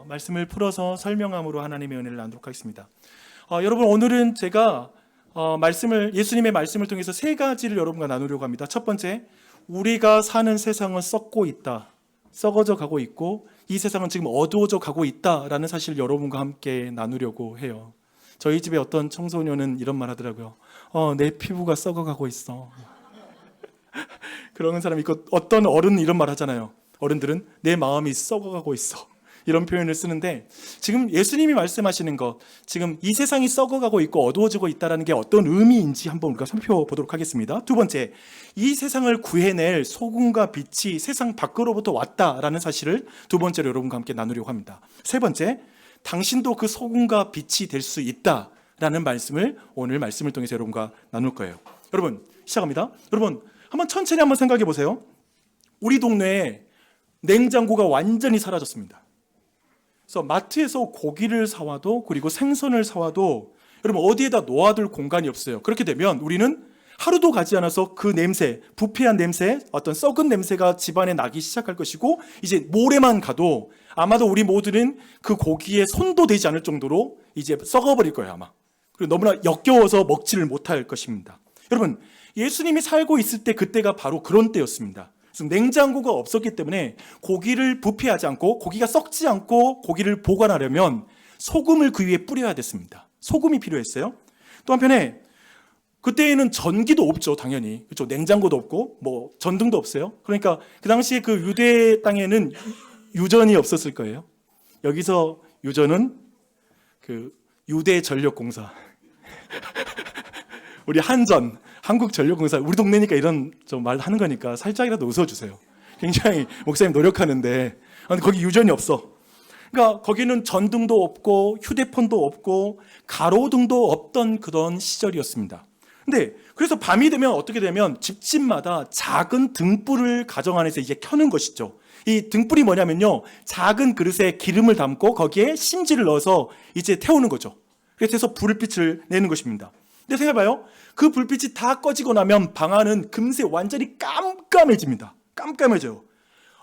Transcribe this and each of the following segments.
말씀을 풀어서 설명함으로 하나님의 은혜를 나누도록 하겠습니다. 여러분, 오늘은 제가 예수님의 말씀을 통해서 세 가지를 여러분과 나누려고 합니다. 첫 번째, 우리가 사는 세상은 썩고 있다, 썩어져 가고 있고 이 세상은 지금 어두워져 가고 있다라는 사실을 여러분과 함께 나누려고 해요. 저희 집에 어떤 청소년은 이런 말 하더라고요. 내 피부가 썩어가고 있어. 그런 사람이 있고, 어떤 어른은 이런 말 하잖아요. 어른들은 내 마음이 썩어가고 있어, 이런 표현을 쓰는데, 지금 예수님이 말씀하시는 것, 지금 이 세상이 썩어가고 있고 어두워지고 있다는 게 어떤 의미인지 한번 우리가 살펴보도록 하겠습니다. 두 번째, 이 세상을 구해낼 소금과 빛이 세상 밖으로부터 왔다라는 사실을 두 번째로 여러분과 함께 나누려고 합니다. 세 번째, 당신도 그 소금과 빛이 될 수 있다라는 말씀을 오늘 말씀을 통해서 여러분과 나눌 거예요. 여러분, 시작합니다. 여러분, 한번 천천히 한번 생각해 보세요. 우리 동네에 냉장고가 완전히 사라졌습니다. 그래서 마트에서 고기를 사와도, 그리고 생선을 사와도 여러분 어디에다 놓아둘 공간이 없어요. 그렇게 되면 우리는 하루도 가지 않아서 그 냄새, 부패한 냄새, 어떤 썩은 냄새가 집안에 나기 시작할 것이고, 이제 모레만 가도 아마도 우리 모두는 그 고기에 손도 대지 않을 정도로 이제 썩어버릴 거예요, 아마. 그리고 너무나 역겨워서 먹지를 못할 것입니다. 여러분, 예수님이 살고 있을 때 그때가 바로 그런 때였습니다. 그래서 냉장고가 없었기 때문에 고기를 부패하지 않고, 고기가 썩지 않고 고기를 보관하려면 소금을 그 위에 뿌려야 됐습니다. 소금이 필요했어요. 또 한편에 그때에는 전기도 없죠, 당연히. 그렇죠? 냉장고도 없고 뭐 전등도 없어요. 그러니까 그 당시에 그 유대 땅에는 유전이 없었을 거예요. 여기서 유전은 그 유대전력공사 우리 한전, 한국전력공사, 우리 동네니까 이런 좀 말 하는 거니까 살짝이라도 웃어주세요. 굉장히 목사님 노력하는데 거기 유전이 없어. 그러니까 거기는 전등도 없고 휴대폰도 없고 가로등도 없던 그런 시절이었습니다. 근데 그래서 밤이 되면 어떻게 되면 집집마다 작은 등불을 가정 안에서 이제 켜는 것이죠. 이 등불이 뭐냐면요, 작은 그릇에 기름을 담고 거기에 심지를 넣어서 이제 태우는 거죠. 그래서 불빛을 내는 것입니다. 근데 생각해봐요. 그 불빛이 다 꺼지고 나면 방 안은 금세 완전히 깜깜해집니다. 깜깜해져요.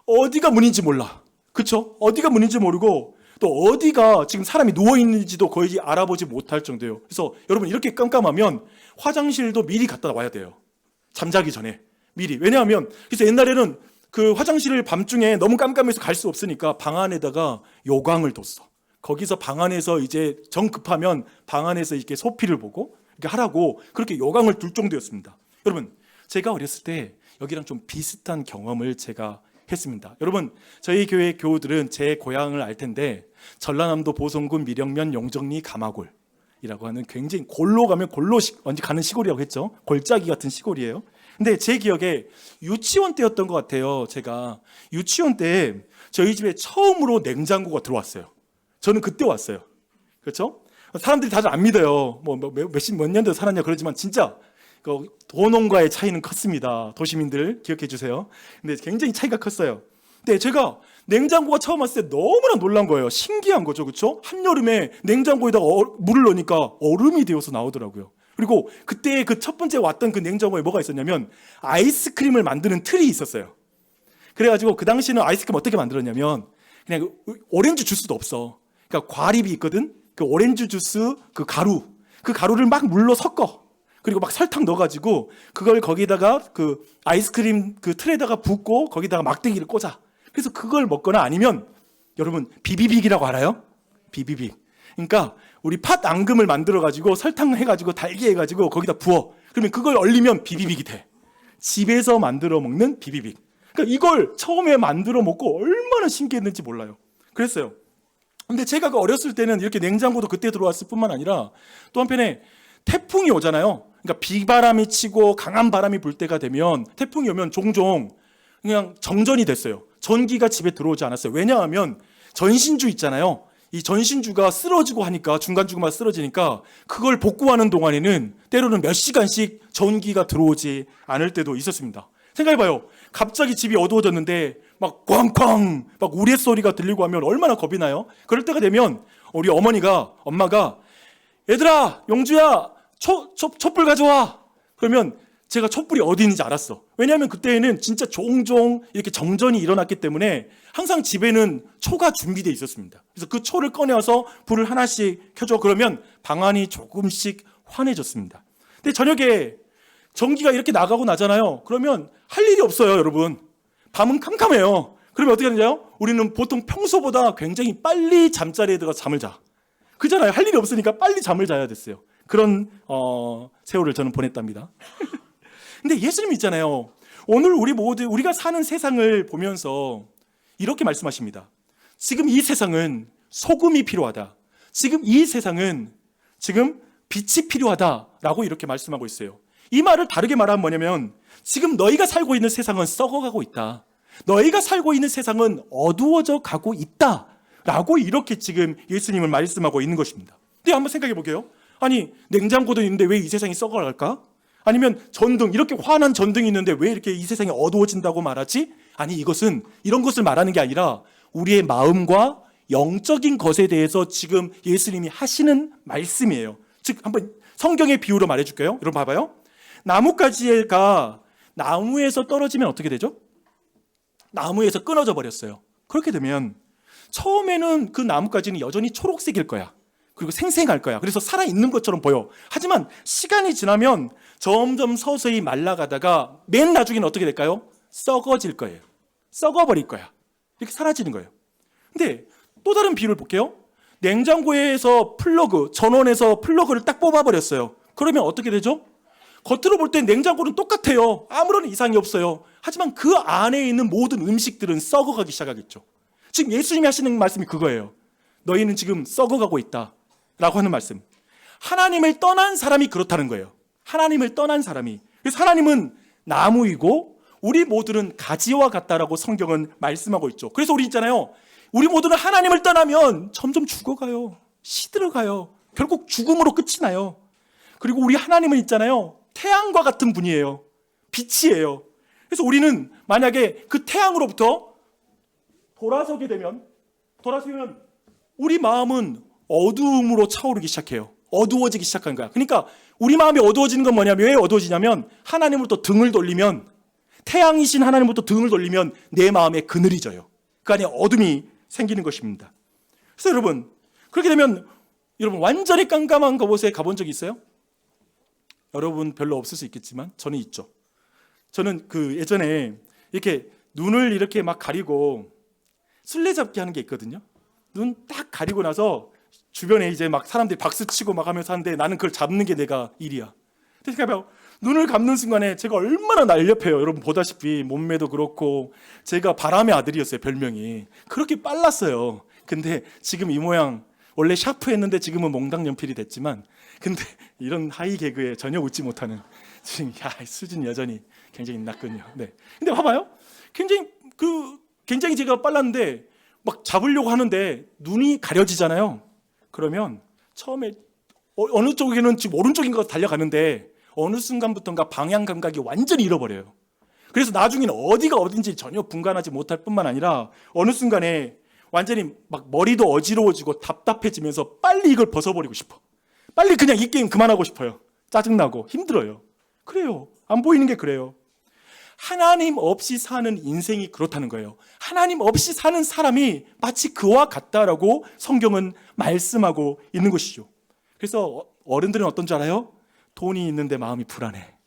어디가 문인지 몰라. 그쵸? 어디가 문인지 모르고, 또 어디가 지금 사람이 누워있는지도 거의 알아보지 못할 정도예요. 그래서 여러분, 이렇게 깜깜하면 화장실도 미리 갔다 와야 돼요. 잠자기 전에 미리. 왜냐하면 그래서 옛날에는 그 화장실을 밤중에 너무 깜깜해서 갈 수 없으니까 방 안에다가 요강을 뒀어. 거기서 방 안에서 이제 정 급하면 방 안에서 이렇게 소피를 보고 이렇게 하라고 그렇게 요강을 둘 정도였습니다. 여러분, 제가 어렸을 때 여기랑 좀 비슷한 경험을 제가 했습니다. 여러분, 저희 교회 교우들은 제 고향을 알 텐데, 전라남도 보성군 밀영면 용정리 가마골이라고 하는 굉장히 골로 가면 골로 언제 가는 시골이라고 했죠. 골짜기 같은 시골이에요. 근데 제 기억에 유치원 때였던 것 같아요. 제가 유치원 때 저희 집에 처음으로 냉장고가 들어왔어요. 저는 그때 왔어요. 그렇죠? 사람들이 다들 안 믿어요. 몇 년도 살았냐 그러지만 진짜 그 도농과의 차이는 컸습니다. 도시민들 기억해 주세요. 근데 굉장히 차이가 컸어요. 근데 제가 냉장고가 처음 왔을 때 너무나 놀란 거예요. 신기한 거죠, 그렇죠? 한여름에 냉장고에다가 물을 넣으니까 얼음이 되어서 나오더라고요. 그리고 그때 그 첫 번째 왔던 그 냉장고에 뭐가 있었냐면 아이스크림을 만드는 틀이 있었어요. 그래가지고 그 당시에는 아이스크림 어떻게 만들었냐면, 그냥 오렌지 주스도 없어. 그러니까 과립이 있거든. 그 오렌지 주스 그 가루를 막 물로 섞어. 그리고 막 설탕 넣어가지고 그걸 거기다가 그 아이스크림 그 틀에다가 붓고 거기다가 막대기를 꽂아. 그래서 그걸 먹거나, 아니면 여러분 비비빅이라고 알아요? 비비빅. 그러니까 우리 팥 앙금을 만들어가지고 설탕 해가지고 달게 해가지고 거기다 부어. 그러면 그걸 얼리면 비비빅이 돼. 집에서 만들어 먹는 비비빅. 그러니까 이걸 처음에 만들어 먹고 얼마나 신기했는지 몰라요. 그랬어요. 근데 제가 그 어렸을 때는 이렇게 냉장고도 그때 들어왔을 뿐만 아니라, 또 한편에 태풍이 오잖아요. 그러니까 비바람이 치고 강한 바람이 불 때가 되면, 태풍이 오면 종종 그냥 정전이 됐어요. 전기가 집에 들어오지 않았어요. 왜냐하면 전신주 있잖아요. 이 전신주가 쓰러지고 하니까, 중간중간 쓰러지니까 그걸 복구하는 동안에는 때로는 몇 시간씩 전기가 들어오지 않을 때도 있었습니다. 생각해봐요. 갑자기 집이 어두워졌는데 막 꽝꽝 막 우레소리가 들리고 하면 얼마나 겁이 나요? 그럴 때가 되면 우리 엄마가 얘들아, 용주야, 촛불 가져와. 그러면 제가 촛불이 어디 있는지 알았어. 왜냐하면 그때에는 진짜 종종 이렇게 정전이 일어났기 때문에 항상 집에는 초가 준비되어 있었습니다. 그래서 그 초를 꺼내서 불을 하나씩 켜줘. 그러면 방안이 조금씩 환해졌습니다. 근데 저녁에 전기가 이렇게 나가고 나잖아요. 그러면 할 일이 없어요, 여러분. 밤은 캄캄해요. 그러면 어떻게 하느냐요? 우리는 보통 평소보다 굉장히 빨리 잠자리에 들어가서 잠을 자. 그잖아요. 할 일이 없으니까 빨리 잠을 자야 됐어요. 그런 세월을 저는 보냈답니다. 근데 예수님 있잖아요. 오늘 우리가 사는 세상을 보면서 이렇게 말씀하십니다. 지금 이 세상은 소금이 필요하다. 지금 이 세상은 지금 빛이 필요하다라고 이렇게 말씀하고 있어요. 이 말을 다르게 말하면 뭐냐면 지금 너희가 살고 있는 세상은 썩어가고 있다. 너희가 살고 있는 세상은 어두워져 가고 있다라고 이렇게 지금 예수님은 말씀하고 있는 것입니다. 근데 한번 생각해 볼게요. 아니, 냉장고도 있는데 왜 이 세상이 썩어갈까? 아니면 전등, 이렇게 환한 전등이 있는데 왜 이렇게 이 세상이 어두워진다고 말하지? 아니, 이것은 이런 것을 말하는 게 아니라 우리의 마음과 영적인 것에 대해서 지금 예수님이 하시는 말씀이에요. 즉, 한번 성경의 비유로 말해줄게요. 여러분 봐봐요. 나뭇가지가 나무에서 떨어지면 어떻게 되죠? 나무에서 끊어져 버렸어요. 그렇게 되면 처음에는 그 나뭇가지는 여전히 초록색일 거야. 그리고 생생할 거야. 그래서 살아있는 것처럼 보여. 하지만 시간이 지나면 점점 서서히 말라가다가 맨 나중에는 어떻게 될까요? 썩어질 거예요. 썩어버릴 거야. 이렇게 사라지는 거예요. 근데 또 다른 비유를 볼게요. 냉장고에서 전원에서 플러그를 딱 뽑아버렸어요. 그러면 어떻게 되죠? 겉으로 볼 때 냉장고는 똑같아요. 아무런 이상이 없어요. 하지만 그 안에 있는 모든 음식들은 썩어가기 시작하겠죠. 지금 예수님이 하시는 말씀이 그거예요. 너희는 지금 썩어가고 있다 라고 하는 말씀. 하나님을 떠난 사람이 그렇다는 거예요. 하나님을 떠난 사람이. 그래서 하나님은 나무이고 우리 모두는 가지와 같다라고 성경은 말씀하고 있죠. 그래서 우리 있잖아요. 우리 모두는 하나님을 떠나면 점점 죽어가요. 시들어가요. 결국 죽음으로 끝이 나요. 그리고 우리 하나님은 있잖아요. 태양과 같은 분이에요. 빛이에요. 그래서 우리는 만약에 그 태양으로부터 돌아서면 우리 마음은 어두움으로 차오르기 시작해요. 어두워지기 시작한 거야. 그러니까 우리 마음이 어두워지는 건 뭐냐면, 왜 어두워지냐면 하나님으로부터 등을 돌리면, 태양이신 하나님으로부터 등을 돌리면 내 마음에 그늘이 져요. 그 안에 어둠이 생기는 것입니다. 그래서 여러분, 그렇게 되면 여러분 완전히 깜깜한 곳에 가본 적 있어요? 여러분 별로 없을 수 있겠지만 저는 있죠. 저는 예전에 이렇게 눈을 이렇게 막 가리고 술래잡기 하는 게 있거든요. 눈 딱 가리고 나서 주변에 이제 막 사람들이 박수 치고 막 하면서 하는데 나는 그걸 잡는 게 내가 일이야. 그러니까 눈을 감는 순간에 제가 얼마나 날렵해요. 여러분 보다시피 몸매도 그렇고 제가 바람의 아들이었어요. 별명이. 그렇게 빨랐어요. 근데 지금 이 모양, 원래 샤프했는데 지금은 몽당 연필이 됐지만, 근데 이런 하이 개그에 전혀 웃지 못하는 지금 수준이 여전히 굉장히 낮군요. 네. 근데 봐봐요. 굉장히 제가 빨랐는데 막 잡으려고 하는데 눈이 가려지잖아요. 그러면 처음에 어느 쪽에는 지금 오른쪽인 것 달려가는데 어느 순간부터인가 방향 감각이 완전히 잃어버려요. 그래서 나중에는 어디가 어딘지 전혀 분간하지 못할 뿐만 아니라 어느 순간에 완전히 막 머리도 어지러워지고 답답해지면서 빨리 이걸 벗어버리고 싶어. 빨리 그냥 이 게임 그만하고 싶어요. 짜증나고 힘들어요. 그래요. 안 보이는 게 그래요. 하나님 없이 사는 인생이 그렇다는 거예요. 하나님 없이 사는 사람이 마치 그와 같다라고 성경은 말씀하고 있는 것이죠. 그래서 어른들은 어떤 줄 알아요? 돈이 있는데 마음이 불안해.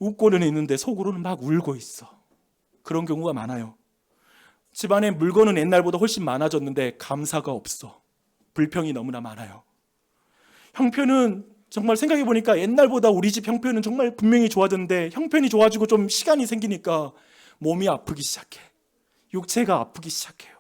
웃고는 있는데 속으로는 막 울고 있어. 그런 경우가 많아요. 집안에 물건은 옛날보다 훨씬 많아졌는데 감사가 없어. 불평이 너무나 많아요. 형편은 정말 생각해보니까 옛날보다 우리 집 형편은 정말 분명히 좋아졌는데 형편이 좋아지고 좀 시간이 생기니까 몸이 아프기 시작해. 육체가 아프기 시작해요.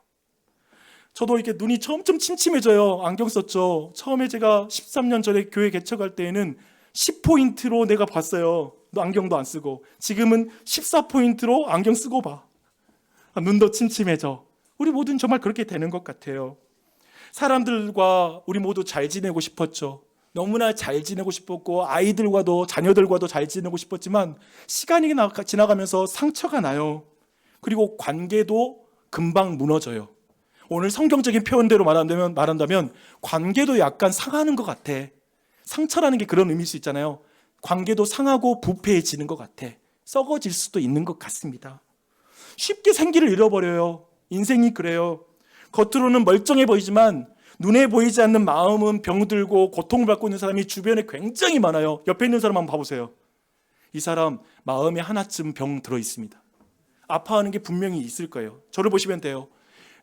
저도 이렇게 눈이 점점 침침해져요. 안경 썼죠. 처음에 제가 13년 전에 교회 개척할 때에는 10포인트로 내가 봤어요. 너 안경도 안 쓰고. 지금은 14포인트로 안경 쓰고 봐. 눈도 침침해져. 우리 모두는 정말 그렇게 되는 것 같아요. 사람들과 우리 모두 잘 지내고 싶었죠. 너무나 잘 지내고 싶었고 아이들과도 자녀들과도 잘 지내고 싶었지만 시간이 지나가면서 상처가 나요. 그리고 관계도 금방 무너져요. 오늘 성경적인 표현대로 말한다면 관계도 약간 상하는 것 같아. 상처라는 게 그런 의미일 수 있잖아요. 관계도 상하고 부패해지는 것 같아. 썩어질 수도 있는 것 같습니다. 쉽게 생기를 잃어버려요. 인생이 그래요. 겉으로는 멀쩡해 보이지만 눈에 보이지 않는 마음은 병들고 고통을 받고 있는 사람이 주변에 굉장히 많아요. 옆에 있는 사람 한번 봐보세요. 이 사람 마음에 하나쯤 병 들어 있습니다. 아파하는 게 분명히 있을 거예요. 저를 보시면 돼요.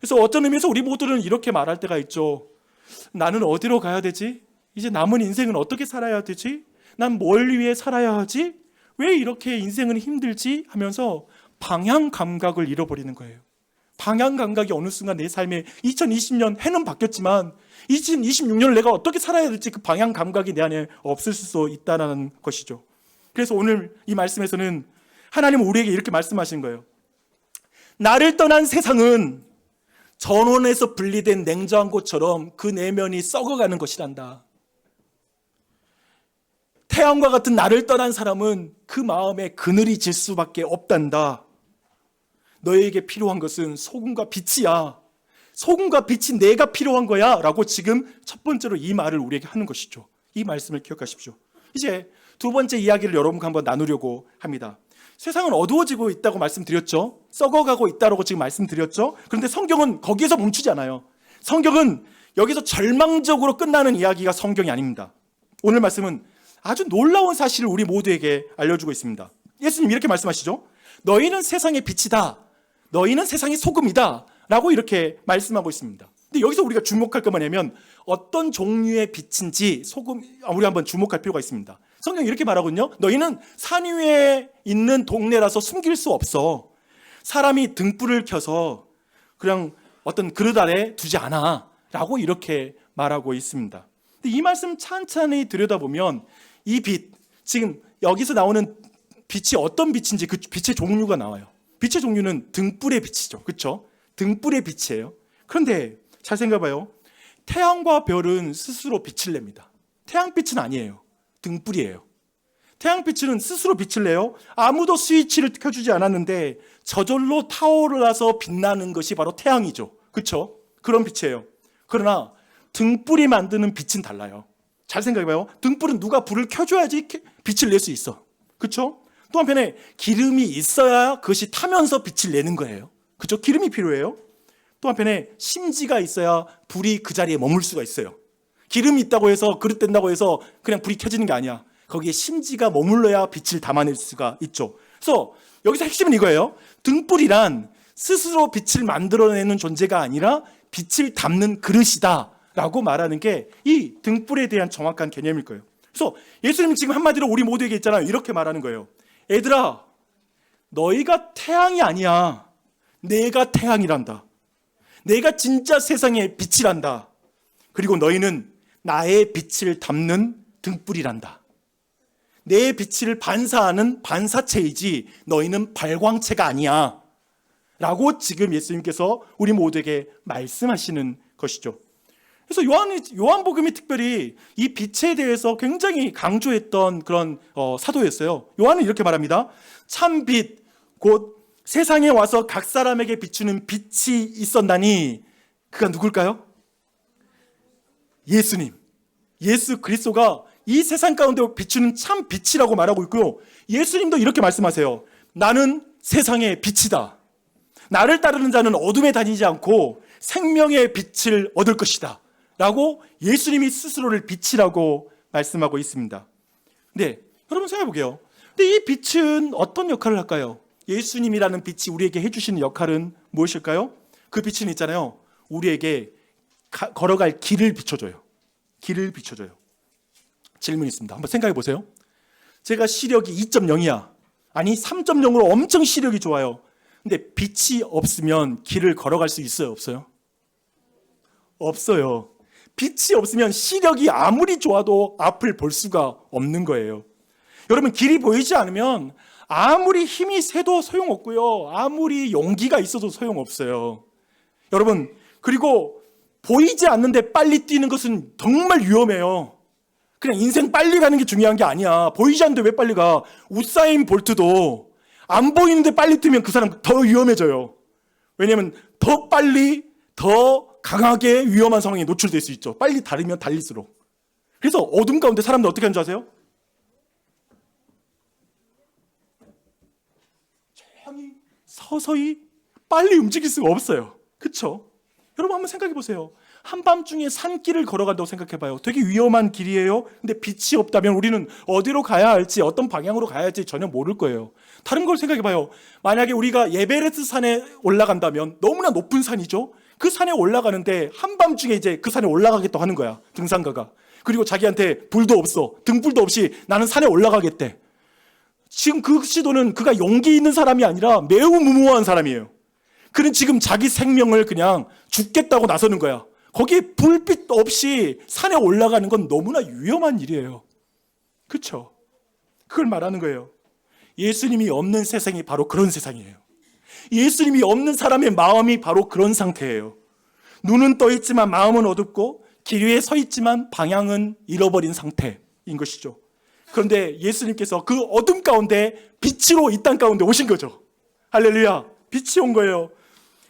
그래서 어떤 의미에서 우리 모두는 이렇게 말할 때가 있죠. 나는 어디로 가야 되지? 이제 남은 인생은 어떻게 살아야 되지? 난 뭘 위해 살아야 하지? 왜 이렇게 인생은 힘들지? 하면서 방향 감각을 잃어버리는 거예요. 방향 감각이 어느 순간 내 삶에 2020년 해는 바뀌었지만 2026년을 내가 어떻게 살아야 될지 그 방향 감각이 내 안에 없을 수 있다는 것이죠. 그래서 오늘 이 말씀에서는 하나님은 우리에게 이렇게 말씀하신 거예요. 나를 떠난 세상은 전원에서 분리된 냉장고처럼 그 내면이 썩어가는 것이란다. 태양과 같은 나를 떠난 사람은 그 마음에 그늘이 질 수밖에 없단다. 너에게 필요한 것은 소금과 빛이야. 소금과 빛이 내가 필요한 거야 라고 지금 첫 번째로 이 말을 우리에게 하는 것이죠. 이 말씀을 기억하십시오. 이제 두 번째 이야기를 여러분과 한번 나누려고 합니다. 세상은 어두워지고 있다고 말씀드렸죠. 썩어가고 있다고 지금 말씀드렸죠. 그런데 성경은 거기에서 멈추지 않아요. 성경은 여기서 절망적으로 끝나는 이야기가 성경이 아닙니다. 오늘 말씀은 아주 놀라운 사실을 우리 모두에게 알려주고 있습니다. 예수님 이렇게 말씀하시죠. 너희는 세상의 빛이다. 너희는 세상의 소금이다. 라고 이렇게 말씀하고 있습니다. 근데 여기서 우리가 주목할 것만 하면 어떤 종류의 빛인지 우리 한번 주목할 필요가 있습니다. 성경이 이렇게 말하거든요. 너희는 산 위에 있는 동네라서 숨길 수 없어. 사람이 등불을 켜서 그냥 어떤 그릇 아래 두지 않아. 라고 이렇게 말하고 있습니다. 근데 이 말씀 찬찬히 들여다보면 이 빛, 지금 여기서 나오는 빛이 어떤 빛인지 그 빛의 종류가 나와요. 빛의 종류는 등불의 빛이죠. 그렇죠? 등불의 빛이에요. 그런데 잘 생각해봐요. 태양과 별은 스스로 빛을 냅니다. 태양빛은 아니에요. 등불이에요. 태양빛은 스스로 빛을 내요. 아무도 스위치를 켜주지 않았는데 저절로 타오르라서 빛나는 것이 바로 태양이죠. 그렇죠? 그런 빛이에요. 그러나 등불이 만드는 빛은 달라요. 잘 생각해봐요. 등불은 누가 불을 켜줘야지 빛을 낼 수 있어. 그렇죠? 또 한편에 기름이 있어야 그것이 타면서 빛을 내는 거예요. 그렇죠? 기름이 필요해요. 또 한편에 심지가 있어야 불이 그 자리에 머물 수가 있어요. 기름이 있다고 해서 그릇 된다고 해서 그냥 불이 켜지는 게 아니야. 거기에 심지가 머물러야 빛을 담아낼 수가 있죠. 그래서 여기서 핵심은 이거예요. 등불이란 스스로 빛을 만들어내는 존재가 아니라 빛을 담는 그릇이다 라고 말하는 게 이 등불에 대한 정확한 개념일 거예요. 그래서 예수님이 지금 한마디로 우리 모두에게 있잖아요. 이렇게 말하는 거예요. 애들아, 너희가 태양이 아니야. 내가 태양이란다. 내가 진짜 세상의 빛이란다. 그리고 너희는 나의 빛을 담는 등불이란다. 내 빛을 반사하는 반사체이지 너희는 발광체가 아니야. 라고 지금 예수님께서 우리 모두에게 말씀하시는 것이죠. 그래서 요한복음이 특별히 이 빛에 대해서 굉장히 강조했던 그런 사도였어요. 요한은 이렇게 말합니다. 참 빛, 곧 세상에 와서 각 사람에게 비추는 빛이 있었나니 그가 누굴까요? 예수님. 예수 그리스도가 이 세상 가운데 비추는 참 빛이라고 말하고 있고요. 예수님도 이렇게 말씀하세요. 나는 세상의 빛이다. 나를 따르는 자는 어둠에 다니지 않고 생명의 빛을 얻을 것이다. 라고 예수님이 스스로를 빛이라고 말씀하고 있습니다. 네, 여러분 생각해 보게요. 근데 이 빛은 어떤 역할을 할까요? 예수님이라는 빛이 우리에게 해주시는 역할은 무엇일까요? 그 빛은 있잖아요. 우리에게 걸어갈 길을 비춰줘요. 길을 비춰줘요. 질문이 있습니다. 한번 생각해 보세요. 제가 시력이 2.0이야. 아니 3.0으로 엄청 시력이 좋아요. 근데 빛이 없으면 길을 걸어갈 수 있어요? 없어요? 없어요. 빛이 없으면 시력이 아무리 좋아도 앞을 볼 수가 없는 거예요. 여러분 길이 보이지 않으면 아무리 힘이 세도 소용없고요. 아무리 용기가 있어도 소용없어요. 여러분 그리고 보이지 않는데 빨리 뛰는 것은 정말 위험해요. 그냥 인생 빨리 가는 게 중요한 게 아니야. 보이지 않는데 왜 빨리 가? 우사인 볼트도 안 보이는데 빨리 뛰면 그 사람 더 위험해져요. 왜냐하면 더 빨리 더 강하게 위험한 상황에 노출될 수 있죠. 빨리 달리면 달릴수록. 그래서 어둠 가운데 사람들 어떻게 하는 줄 아세요? 세상이 서서히 빨리 움직일 수가 없어요. 그렇죠? 여러분 한번 생각해 보세요. 한밤중에 산길을 걸어간다고 생각해 봐요. 되게 위험한 길이에요. 근데 빛이 없다면 우리는 어디로 가야 할지, 어떤 방향으로 가야 할지 전혀 모를 거예요. 다른 걸 생각해 봐요. 만약에 우리가 에베레스트 산에 올라간다면 너무나 높은 산이죠. 그 산에 올라가는데 한밤중에 이제 그 산에 올라가겠다고 하는 거야, 등산가가. 그리고 자기한테 불도 없어, 등불도 없이 나는 산에 올라가겠대. 지금 그 시도는 그가 용기 있는 사람이 아니라 매우 무모한 사람이에요. 그는 지금 자기 생명을 그냥 죽겠다고 나서는 거야. 거기에 불빛 없이 산에 올라가는 건 너무나 위험한 일이에요. 그렇죠? 그걸 말하는 거예요. 예수님이 없는 세상이 바로 그런 세상이에요. 예수님이 없는 사람의 마음이 바로 그런 상태예요. 눈은 떠 있지만 마음은 어둡고 길 위에 서 있지만 방향은 잃어버린 상태인 것이죠. 그런데 예수님께서 그 어둠 가운데 빛으로 이 땅 가운데 오신 거죠. 할렐루야. 빛이 온 거예요.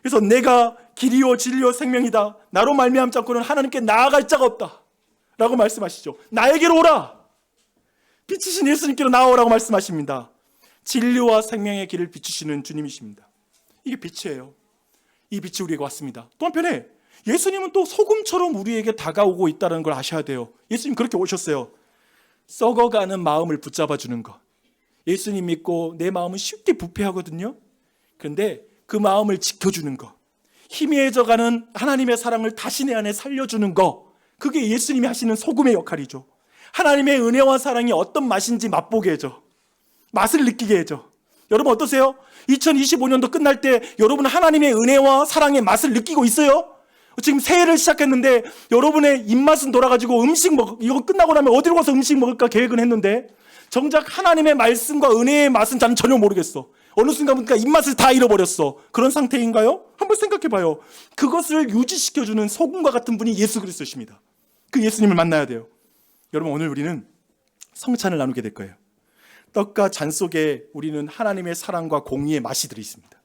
그래서 내가 길이요 진리요 생명이다. 나로 말미암지 않고는 하나님께 나아갈 자가 없다 라고 말씀하시죠. 나에게로 오라. 빛이신 예수님께로 나오라고 말씀하십니다. 진리와 생명의 길을 비추시는 주님이십니다. 이게 빛이에요. 이 빛이 우리에게 왔습니다. 또 한편에 예수님은 또 소금처럼 우리에게 다가오고 있다는 걸 아셔야 돼요. 예수님 그렇게 오셨어요. 썩어가는 마음을 붙잡아 주는 것. 예수님 믿고 내 마음은 쉽게 부패하거든요. 그런데 그 마음을 지켜주는 것, 희미해져가는 하나님의 사랑을 다시 내 안에 살려주는 것, 그게 예수님이 하시는 소금의 역할이죠. 하나님의 은혜와 사랑이 어떤 맛인지 맛보게 해줘. 맛을 느끼게 해줘. 여러분 어떠세요? 2025년도 끝날 때 여러분 하나님의 은혜와 사랑의 맛을 느끼고 있어요? 지금 새해를 시작했는데 여러분의 입맛은 돌아가지고 이거 끝나고 나면 어디로 가서 음식 먹을까 계획은 했는데 정작 하나님의 말씀과 은혜의 맛은 나는 전혀 모르겠어. 어느 순간 보니까 입맛을 다 잃어버렸어. 그런 상태인가요? 한번 생각해봐요. 그것을 유지시켜주는 소금과 같은 분이 예수 그리스도십니다. 그 예수님을 만나야 돼요. 여러분 오늘 우리는 성찬을 나누게 될 거예요. 떡과 잔 속에 우리는 하나님의 사랑과 공의의 맛이 들어있습니다.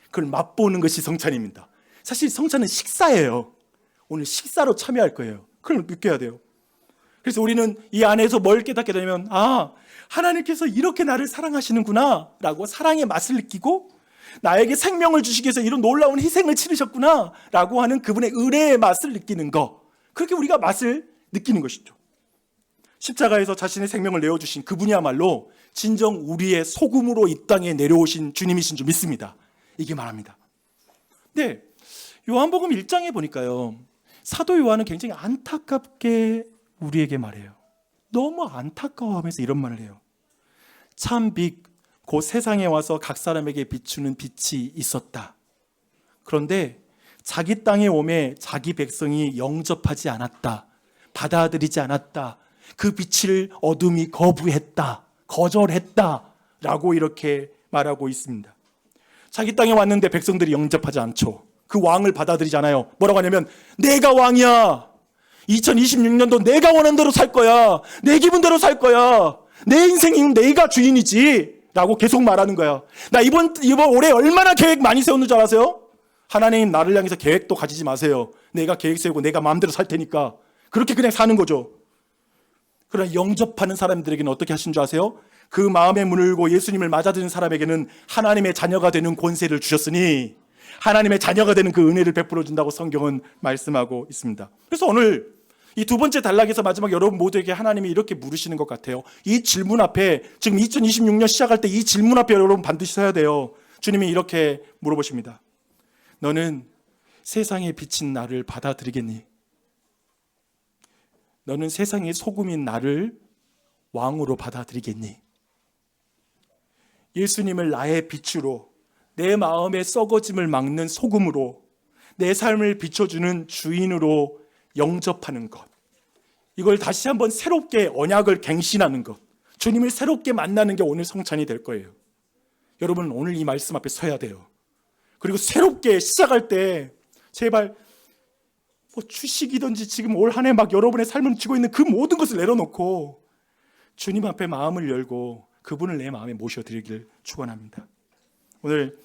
그걸 맛보는 것이 성찬입니다. 사실 성찬은 식사예요. 오늘 식사로 참여할 거예요. 그걸 느껴야 돼요. 그래서 우리는 이 안에서 뭘 깨닫게 되면 하나님께서 이렇게 나를 사랑하시는구나 라고 사랑의 맛을 느끼고 나에게 생명을 주시기 위해서 이런 놀라운 희생을 치르셨구나 라고 하는 그분의 은혜의 맛을 느끼는 거, 그렇게 우리가 맛을 느끼는 것이죠. 십자가에서 자신의 생명을 내어주신 그분이야말로 진정 우리의 소금으로 이 땅에 내려오신 주님이신 줄 믿습니다. 이게 말합니다. 네, 요한복음 1장에 보니까요, 사도 요한은 굉장히 안타깝게 우리에게 말해요. 너무 안타까워하면서 이런 말을 해요. 참 빛, 곧 세상에 와서 각 사람에게 비추는 빛이 있었다. 그런데 자기 땅에 오매 자기 백성이 영접하지 않았다. 받아들이지 않았다. 그 빛을 어둠이 거부했다. 거절했다. 라고 이렇게 말하고 있습니다. 자기 땅에 왔는데 백성들이 영접하지 않죠. 그 왕을 받아들이지 않아요. 뭐라고 하냐면 내가 왕이야. 2026년도 내가 원하는 대로 살 거야. 내 기분대로 살 거야. 내 인생은 내가 주인이지 라고 계속 말하는 거야. 나 이번 올해 얼마나 계획 많이 세웠는 줄 아세요? 하나님 나를 향해서 계획도 가지지 마세요. 내가 계획 세우고 내가 마음대로 살 테니까. 그렇게 그냥 사는 거죠. 그러나 영접하는 사람들에게는 어떻게 하신 줄 아세요? 그 마음의 문을 열고 예수님을 맞아들인 사람에게는 하나님의 자녀가 되는 권세를 주셨으니 하나님의 자녀가 되는 그 은혜를 베풀어 준다고 성경은 말씀하고 있습니다. 그래서 오늘 이 두 번째 단락에서 마지막 여러분 모두에게 하나님이 이렇게 물으시는 것 같아요. 이 질문 앞에, 지금 2026년 시작할 때 이 질문 앞에 여러분 반드시 서야 돼요. 주님이 이렇게 물어보십니다. 너는 세상에 비친 나를 받아들이겠니? 너는 세상의 소금인 나를 왕으로 받아들이겠니? 예수님을 나의 빛으로, 내 마음의 썩어짐을 막는 소금으로, 내 삶을 비춰주는 주인으로 영접하는 것, 이걸 다시 한번 새롭게 언약을 갱신하는 것, 주님을 새롭게 만나는 게 오늘 성찬이 될 거예요. 여러분 오늘 이 말씀 앞에 서야 돼요. 그리고 새롭게 시작할 때 제발 주식이든지 지금 올 한 해 막 여러분의 삶을 쥐고 있는 그 모든 것을 내려놓고 주님 앞에 마음을 열고 그분을 내 마음에 모셔드리길 축원합니다. 오늘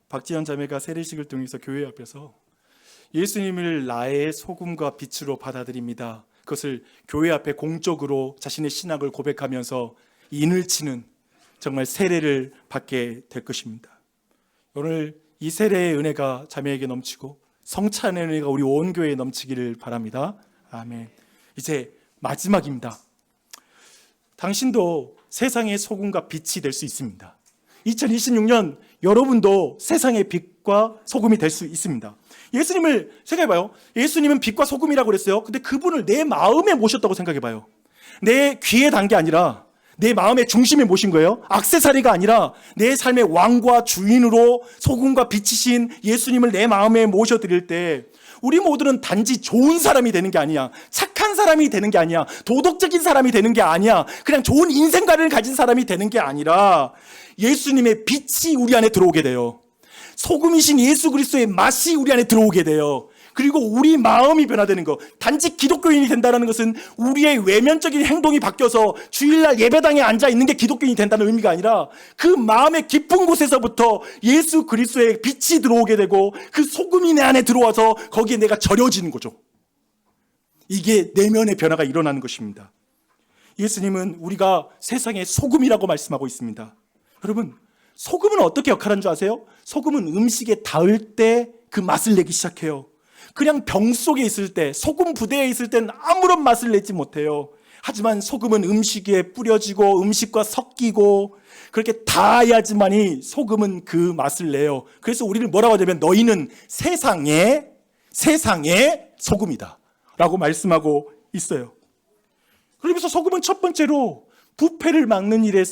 박지현 자매가 세례식을 통해서 교회 앞에서 예수님을 나의 소금과 빛으로 그것을 교회 앞에 공적으로 자신의 신학을 고백하면서 인을 치는 정말 세례를 받게 될 것입니다. 오늘 이 세례의 은혜가 자매에게 넘치고 성찬의 은혜가 우리 온 교회에 넘치기를 바랍니다. 아멘. 이제 마지막입니다. 당신도 세상의 소금과 빛이 될 수 있습니다. 2026년 여러분도 세상의 빛과 소금이 될 수 있습니다. 예수님을 생각해봐요. 예수님은 빛과 소금이라고 그랬어요. 근데 그분을 내 마음에 모셨다고 생각해봐요. 내 귀에 단 게 아니라 내 마음의 중심에 모신 거예요. 액세서리가 아니라 내 삶의 왕과 주인으로 소금과 빛이신 예수님을 내 마음에 모셔드릴 때 우리 모두는 단지 좋은 사람이 되는 게 아니야, 착한 사람이 되는 게 아니야, 도덕적인 사람이 되는 게 아니야, 그냥 좋은 인생관을 가진 사람이 되는 게 아니라 예수님의 빛이 우리 안에 들어오게 돼요. 소금이신 예수 그리스도의 맛이 우리 안에 들어오게 돼요. 그리고 우리 마음이 변화되는 거. 단지 기독교인이 된다는 것은 우리의 외면적인 행동이 바뀌어서 주일날 예배당에 앉아 있는 게 기독교인이 된다는 의미가 아니라 그 마음의 깊은 곳에서부터 예수 그리스도의 빛이 들어오게 되고 그 소금이 내 안에 들어와서 거기에 내가 절여지는 거죠. 이게 내면의 변화가 일어나는 것입니다. 예수님은 우리가 세상의 소금이라고 말씀하고 있습니다. 여러분, 소금은 어떻게 역할하는 줄 아세요? 소금은 음식에 닿을 때 그 맛을 내기 시작해요. 그냥 병 속에 있을 때, 소금 부대에 있을 때는 아무런 맛을 내지 못해요. 하지만 소금은 음식에 뿌려지고 음식과 섞이고 그렇게 닿아야지만이 소금은 그 맛을 내요. 그래서 우리를 뭐라고 하냐면 너희는 세상의 소금이다 라고 말씀하고 있어요. 그러면서 소금은 첫 번째로 부패를 막는 일에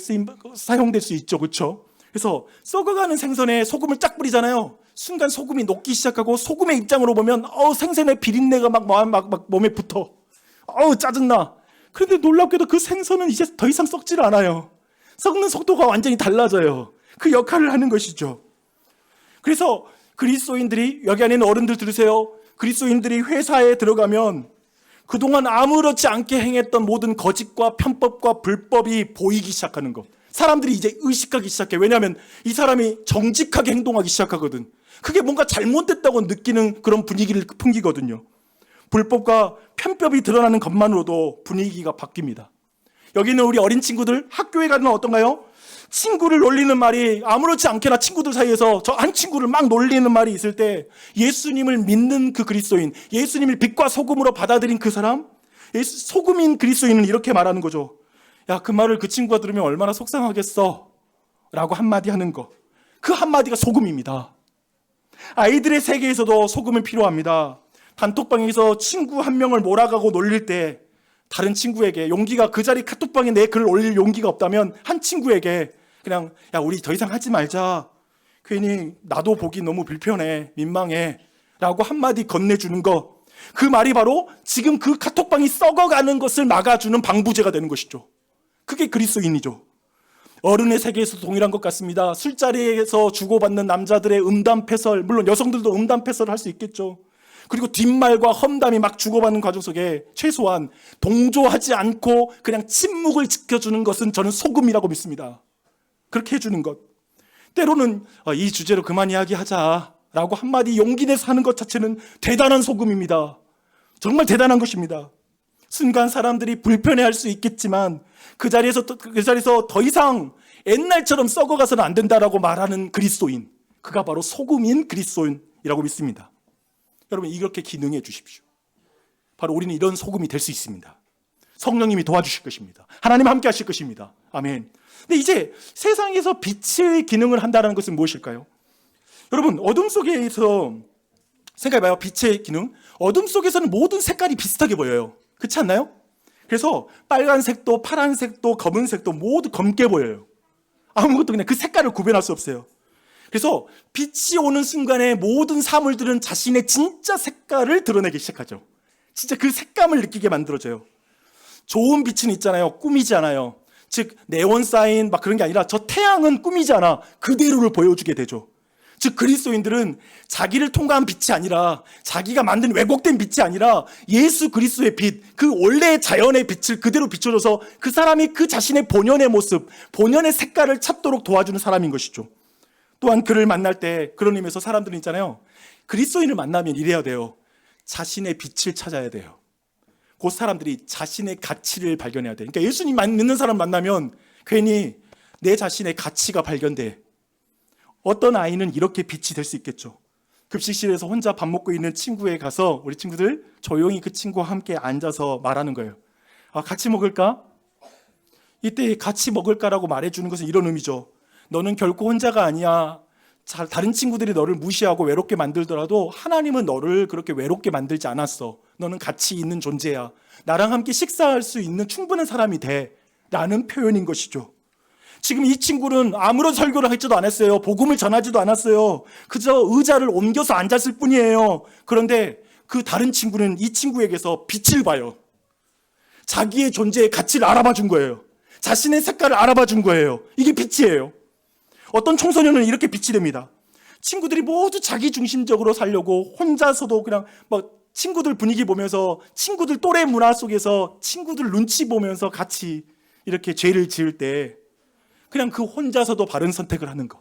사용될 수 있죠. 그렇죠? 그래서 썩어가는 생선에 소금을 쫙 뿌리잖아요. 순간 소금이 녹기 시작하고 소금의 입장으로 보면 생선의 비린내가 막 몸에 붙어. 짜증나. 그런데 놀랍게도 그 생선은 이제 더 이상 썩지를 않아요. 썩는 속도가 완전히 달라져요. 그 역할을 하는 것이죠. 그래서 그리스도인들이, 여기 안에 있는 어른들 들으세요. 그리스도인들이 회사에 들어가면 그동안 아무렇지 않게 행했던 모든 거짓과 편법과 불법이 보이기 시작하는 것. 사람들이 이제 의식하기 시작해. 왜냐하면 이 사람이 정직하게 행동하기 시작하거든. 그게 뭔가 잘못됐다고 느끼는 그런 분위기를 풍기거든요. 불법과 편법이 드러나는 것만으로도 분위기가 바뀝니다. 여기는 우리 어린 친구들, 학교에 가면 어떤가요? 친구를 놀리는 말이 아무렇지 않게나 친구들 사이에서 저 한 친구를 막 놀리는 말이 있을 때 예수님을 믿는 그 그리스도인, 예수님을 빛과 소금으로 받아들인 그 사람, 소금인 그리스도인은 이렇게 말하는 거죠. 야, 그 말을 그 친구가 들으면 얼마나 속상하겠어 라고 한마디 하는 거. 그 한마디가 소금입니다. 아이들의 세계에서도 소금은 필요합니다. 단톡방에서 친구 한 명을 몰아가고 놀릴 때 다른 친구에게 용기가, 그 자리 카톡방에 내 글을 올릴 용기가 없다면 한 친구에게 그냥 야, 우리 더 이상 하지 말자, 괜히 나도 보기 너무 불편해, 민망해 라고 한마디 건네주는 거, 그 말이 바로 지금 그 카톡방이 썩어가는 것을 막아주는 방부제가 되는 것이죠. 그게 그리스도인이죠. 어른의 세계에서도 동일한 것 같습니다. 술자리에서 주고받는 남자들의 음담패설, 물론 여성들도 음담패설을 할 수 있겠죠. 그리고 뒷말과 험담이 막 주고받는 과정 속에 최소한 동조하지 않고 그냥 침묵을 지켜주는 것은 저는 소금이라고 믿습니다. 그렇게 해주는 것. 때로는 이 주제로 그만 이야기하자라고 한마디 용기 내서 하는 것 자체는 대단한 소금입니다. 정말 대단한 것입니다. 순간 사람들이 불편해할 수 있겠지만 그 자리에서 더 이상 옛날처럼 썩어가서는 안 된다라고 말하는 그리스도인, 그가 바로 소금인 그리스도인이라고 믿습니다. 여러분, 이렇게 기능해 주십시오. 바로 우리는 이런 소금이 될 수 있습니다. 성령님이 도와주실 것입니다. 하나님 함께 하실 것입니다. 아멘. 근데 이제 세상에서 빛의 기능을 한다는 것은 무엇일까요? 여러분, 어둠 속에서 생각해봐요. 빛의 기능. 어둠 속에서는 모든 색깔이 비슷하게 보여요. 그렇지 않나요? 그래서 빨간색도 파란색도 검은색도 모두 검게 보여요. 아무것도 그냥 그 색깔을 구별할 수 없어요. 그래서 빛이 오는 순간에 모든 사물들은 자신의 진짜 색깔을 드러내기 시작하죠. 진짜 그 색감을 느끼게 만들어져요. 좋은 빛은 있잖아요. 꾸미지 않아요. 즉 네온 사인 막 그런 게 아니라 저 태양은 꾸미지 않아. 그대로를 보여주게 되죠. 즉 그리스도인들은 자기를 통과한 빛이 아니라, 자기가 만든 왜곡된 빛이 아니라 예수 그리스도의 빛, 그 원래의 자연의 빛을 그대로 비춰줘서 그 사람이 그 자신의 본연의 모습, 본연의 색깔을 찾도록 도와주는 사람인 것이죠. 또한 그를 만날 때 그런 의미에서 사람들은 있잖아요. 그리스도인을 만나면 이래야 돼요. 자신의 빛을 찾아야 돼요. 곧 사람들이 자신의 가치를 발견해야 돼요. 그러니까 예수님 믿는 사람 만나면 괜히 내 자신의 가치가 발견돼. 어떤 아이는 이렇게 빛이 될 수 있겠죠. 급식실에서 혼자 밥 먹고 있는 친구에 가서 우리 친구들 조용히 그 친구와 함께 앉아서 말하는 거예요. 같이 먹을까? 이때 같이 먹을까라고 말해주는 것은 이런 의미죠. 너는 결코 혼자가 아니야. 다른 친구들이 너를 무시하고 외롭게 만들더라도 하나님은 너를 그렇게 외롭게 만들지 않았어. 너는 가치 있는 존재야. 나랑 함께 식사할 수 있는 충분한 사람이 돼. 라는 표현인 것이죠. 지금 이 친구는 아무런 설교를 하지도 않았어요. 복음을 전하지도 않았어요. 그저 의자를 옮겨서 앉았을 뿐이에요. 그런데 그 다른 친구는 이 친구에게서 빛을 봐요. 자기의 존재의 가치를 알아봐 준 거예요. 자신의 색깔을 알아봐 준 거예요. 이게 빛이에요. 어떤 청소년은 이렇게 빛이 됩니다. 친구들이 모두 자기중심적으로 살려고 혼자서도 그냥 친구들 분위기 보면서 친구들 또래 문화 속에서 친구들 눈치 보면서 같이 이렇게 죄를 지을 때 그냥 그 혼자서도 바른 선택을 하는 것,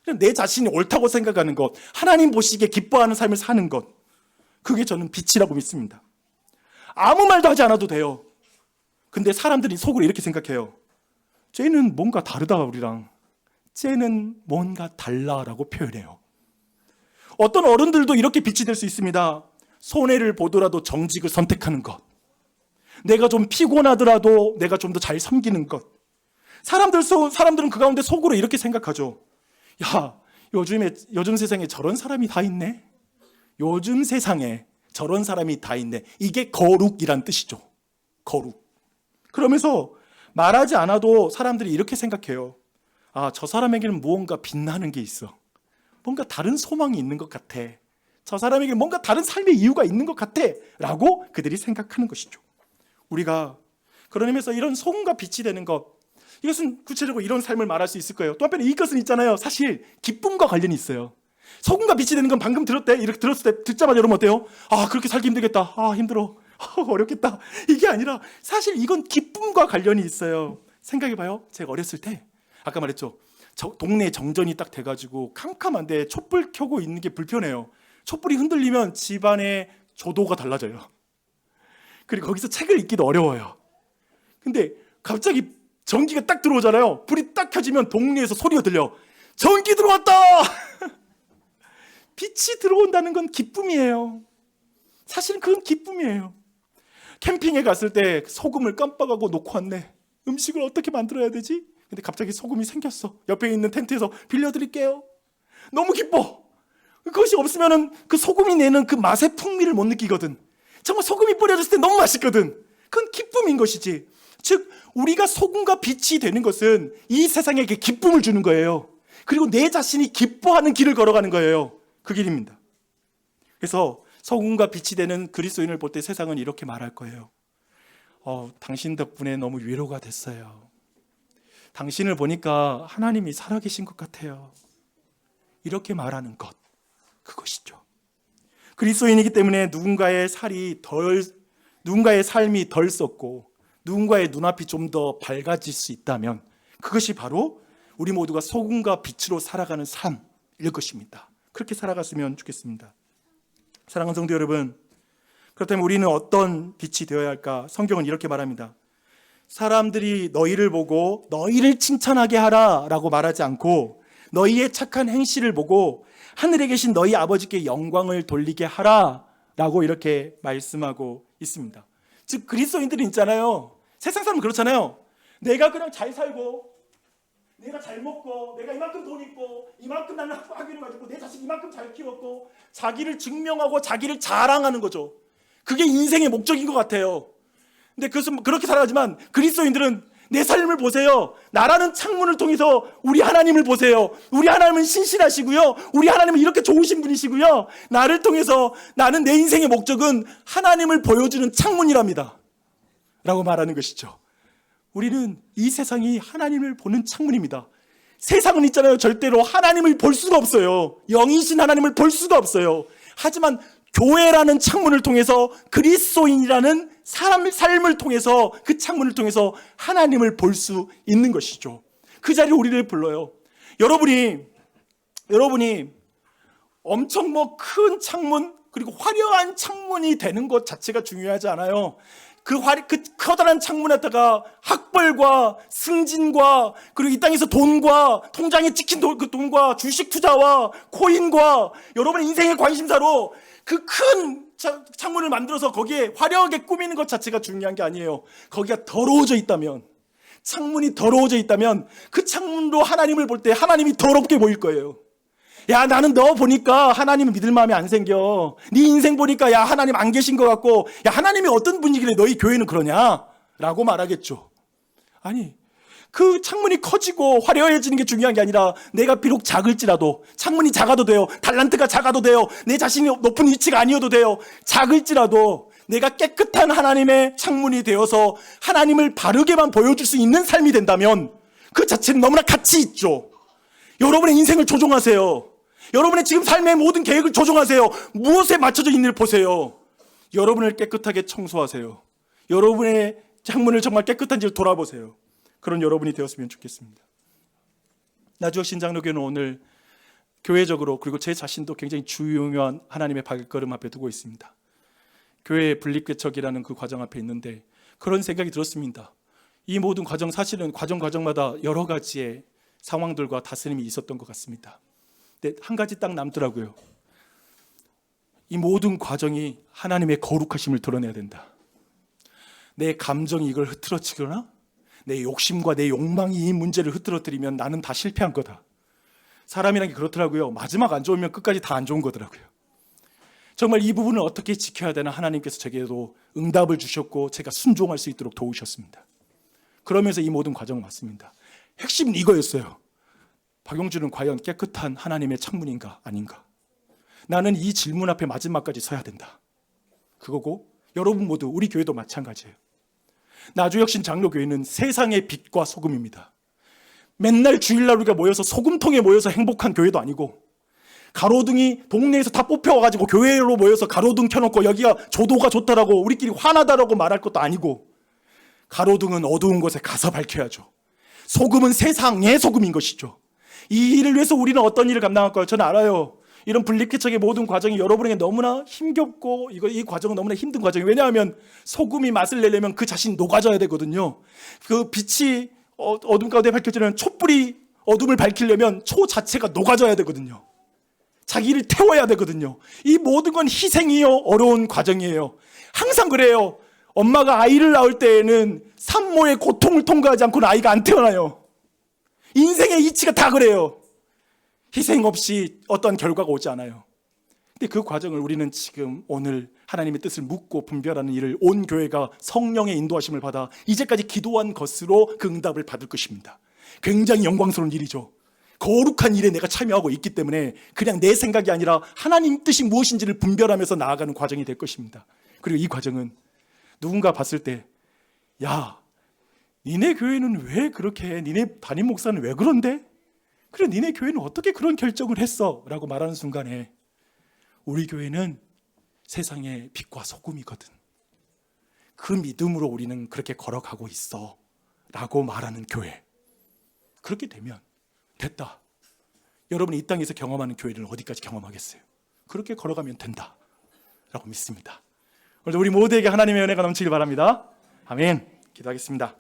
그냥 내 자신이 옳다고 생각하는 것, 하나님 보시기에 기뻐하는 삶을 사는 것, 그게 저는 빛이라고 믿습니다. 아무 말도 하지 않아도 돼요. 근데 사람들이 속으로 이렇게 생각해요. 쟤는 뭔가 다르다 우리랑. 쟤는 뭔가 달라라고 표현해요. 어떤 어른들도 이렇게 빛이 될 수 있습니다. 손해를 보더라도 정직을 선택하는 것, 내가 좀 피곤하더라도 내가 좀 더 잘 섬기는 것. 사람들은 그 가운데 속으로 이렇게 생각하죠. 야, 요즘 세상에 저런 사람이 다 있네. 요즘 세상에 저런 사람이 다 있네. 이게 거룩이란 뜻이죠. 거룩. 그러면서 말하지 않아도 사람들이 이렇게 생각해요. 저 사람에게는 무언가 빛나는 게 있어. 뭔가 다른 소망이 있는 것 같아. 저 사람에게는 뭔가 다른 삶의 이유가 있는 것 같아. 라고 그들이 생각하는 것이죠. 우리가 그런 의미에서 이런 소금과 빛이 되는 것, 이것은 구체적으로 이런 삶을 말할 수 있을 거예요. 또 한편에 이것은 있잖아요. 사실 기쁨과 관련이 있어요. 소금과 빛이 되는 건 방금 이렇게 들었을 때 듣자마자 여러분 어때요? 그렇게 살기 힘들겠다. 힘들어. 어렵겠다. 이게 아니라 사실 이건 기쁨과 관련이 있어요. 생각해봐요. 제가 어렸을 때 아까 말했죠. 동네 정전이 딱 돼가지고 캄캄한데 촛불 켜고 있는 게 불편해요. 촛불이 흔들리면 집안의 조도가 달라져요. 그리고 거기서 책을 읽기도 어려워요. 근데 갑자기 전기가 딱 들어오잖아요. 불이 딱 켜지면 동네에서 소리가 들려. 전기 들어왔다! 빛이 들어온다는 건 기쁨이에요. 사실은 그건 기쁨이에요. 캠핑에 갔을 때 소금을 깜빡하고 놓고 왔네. 음식을 어떻게 만들어야 되지? 근데 갑자기 소금이 생겼어. 옆에 있는 텐트에서 빌려드릴게요. 너무 기뻐. 그것이 없으면 그 소금이 내는 그 맛의 풍미를 못 느끼거든. 정말 소금이 뿌려졌을 때 너무 맛있거든. 그건 기쁨인 것이지. 즉 우리가 소금과 빛이 되는 것은 이 세상에게 기쁨을 주는 거예요. 그리고 내 자신이 기뻐하는 길을 걸어가는 거예요. 그 길입니다. 그래서 소금과 빛이 되는 그리스도인을 볼 때 세상은 이렇게 말할 거예요. 당신 덕분에 너무 위로가 됐어요. 당신을 보니까 하나님이 살아계신 것 같아요. 이렇게 말하는 것, 그것이죠. 그리스도인이기 때문에 누군가의 삶이 덜 썩고 누군가의 눈앞이 좀 더 밝아질 수 있다면 그것이 바로 우리 모두가 소금과 빛으로 살아가는 삶일 것입니다. 그렇게 살아갔으면 좋겠습니다. 사랑하는 성도 여러분, 그렇다면 우리는 어떤 빛이 되어야 할까? 성경은 이렇게 말합니다. 사람들이 너희를 보고 너희를 칭찬하게 하라 라고 말하지 않고 너희의 착한 행실을 보고 하늘에 계신 너희 아버지께 영광을 돌리게 하라 라고 이렇게 말씀하고 있습니다. 즉 그리스도인들이 있잖아요. 세상 사람은 그렇잖아요. 내가 그냥 잘 살고 내가 잘 먹고 내가 이만큼 돈 있고 이만큼 나는 학위를 가지고 내 자식 이만큼 잘 키웠고 자기를 증명하고 자기를 자랑하는 거죠. 그게 인생의 목적인 것 같아요. 근데 그것은 그렇게 살아가지만 그리스도인들은 내 삶을 보세요. 나라는 창문을 통해서 우리 하나님을 보세요. 우리 하나님은 신실하시고요. 우리 하나님은 이렇게 좋으신 분이시고요. 나를 통해서 나는 내 인생의 목적은 하나님을 보여주는 창문이랍니다. 라고 말하는 것이죠. 우리는 이 세상이 하나님을 보는 창문입니다. 세상은 있잖아요. 절대로 하나님을 볼 수가 없어요. 영이신 하나님을 볼 수가 없어요. 하지만 교회라는 창문을 통해서 그리스도인이라는 사람의 삶을 통해서 그 창문을 통해서 하나님을 볼 수 있는 것이죠. 그 자리에 우리를 불러요. 여러분이 엄청 큰 창문 그리고 화려한 창문이 되는 것 자체가 중요하지 않아요. 그 커다란 창문에다가 학벌과 승진과 그리고 이 땅에서 돈과 통장에 찍힌 그 돈과 주식 투자와 코인과 여러분의 인생의 관심사로 그 큰 창문을 만들어서 거기에 화려하게 꾸미는 것 자체가 중요한 게 아니에요. 거기가 더러워져 있다면, 창문이 더러워져 있다면 그 창문으로 하나님을 볼 때 하나님이 더럽게 보일 거예요. 야, 나는 너 보니까 하나님을 믿을 마음이 안 생겨. 네 인생 보니까 야, 하나님 안 계신 것 같고, 야, 하나님이 어떤 분이길래 너희 교회는 그러냐? 라고 말하겠죠. 아니, 그 창문이 커지고 화려해지는 게 중요한 게 아니라 내가 비록 작을지라도, 창문이 작아도 돼요. 달란트가 작아도 돼요. 내 자신이 높은 위치가 아니어도 돼요. 작을지라도 내가 깨끗한 하나님의 창문이 되어서 하나님을 바르게만 보여줄 수 있는 삶이 된다면 그 자체는 너무나 가치 있죠. 여러분의 인생을 조종하세요. 여러분의 지금 삶의 모든 계획을 조종하세요. 무엇에 맞춰져 있는지를 보세요. 여러분을 깨끗하게 청소하세요. 여러분의 창문을 정말 깨끗한지를 돌아보세요. 그런 여러분이 되었으면 좋겠습니다. 나주역 신장로교회는 오늘 교회적으로 그리고 제 자신도 굉장히 중요한 하나님의 발걸음 앞에 두고 있습니다. 교회의 분립개척이라는 그 과정 앞에 있는데 그런 생각이 들었습니다. 이 모든 과정, 사실은 과정마다 여러 가지의 상황들과 다스림이 있었던 것 같습니다. 근데 한 가지 딱 남더라고요. 이 모든 과정이 하나님의 거룩하심을 드러내야 된다. 내 감정이 이걸 흐트러치거나 내 욕심과 내 욕망이 이 문제를 흐트러뜨리면 나는 다 실패한 거다. 사람이란 게 그렇더라고요. 마지막 안 좋으면 끝까지 다 안 좋은 거더라고요. 정말 이 부분을 어떻게 지켜야 되나 하나님께서 제게도 응답을 주셨고 제가 순종할 수 있도록 도우셨습니다. 그러면서 이 모든 과정을 봤습니다. 핵심은 이거였어요. 박용준은 과연 깨끗한 하나님의 창문인가 아닌가? 나는 이 질문 앞에 마지막까지 서야 된다. 그거고 여러분 모두 우리 교회도 마찬가지예요. 나주혁신 장로교회는 세상의 빛과 소금입니다. 맨날 주일날 우리가 모여서 소금통에 모여서 행복한 교회도 아니고 가로등이 동네에서 다 뽑혀와가지고 교회로 모여서 가로등 켜놓고 여기가 조도가 좋다라고 우리끼리 화나다라고 말할 것도 아니고 가로등은 어두운 곳에 가서 밝혀야죠. 소금은 세상의 소금인 것이죠. 이 일을 위해서 우리는 어떤 일을 감당할까요? 저는 알아요. 이런 분립개척의 모든 과정이 여러분에게 너무나 힘겹고 이 과정은 너무나 힘든 과정이에요. 왜냐하면 소금이 맛을 내려면 그 자신이 녹아져야 되거든요. 그 빛이 어둠 가운데 밝혀지는 촛불이 어둠을 밝히려면 초 자체가 녹아져야 되거든요. 자기를 태워야 되거든요. 이 모든 건 희생이요 어려운 과정이에요. 항상 그래요. 엄마가 아이를 낳을 때에는 산모의 고통을 통과하지 않고는 아이가 안 태어나요. 인생의 이치가 다 그래요. 희생 없이 어떤 결과가 오지 않아요. 근데 그 과정을 우리는 지금 오늘 하나님의 뜻을 묻고 분별하는 일을 온 교회가 성령의 인도하심을 받아 이제까지 기도한 것으로 그 응답을 받을 것입니다. 굉장히 영광스러운 일이죠. 거룩한 일에 내가 참여하고 있기 때문에 그냥 내 생각이 아니라 하나님 뜻이 무엇인지를 분별하면서 나아가는 과정이 될 것입니다. 그리고 이 과정은 누군가 봤을 때 야, 니네 교회는 왜 그렇게 해? 니네 담임 목사는 왜 그런데? 그래, 니네 교회는 어떻게 그런 결정을 했어? 라고 말하는 순간에 우리 교회는 세상의 빛과 소금이거든. 그 믿음으로 우리는 그렇게 걸어가고 있어 라고 말하는 교회. 그렇게 되면 됐다. 여러분이 이 땅에서 경험하는 교회를 어디까지 경험하겠어요? 그렇게 걸어가면 된다 라고 믿습니다. 오늘 우리 모두에게 하나님의 은혜가 넘치길 바랍니다. 아멘. 기도하겠습니다.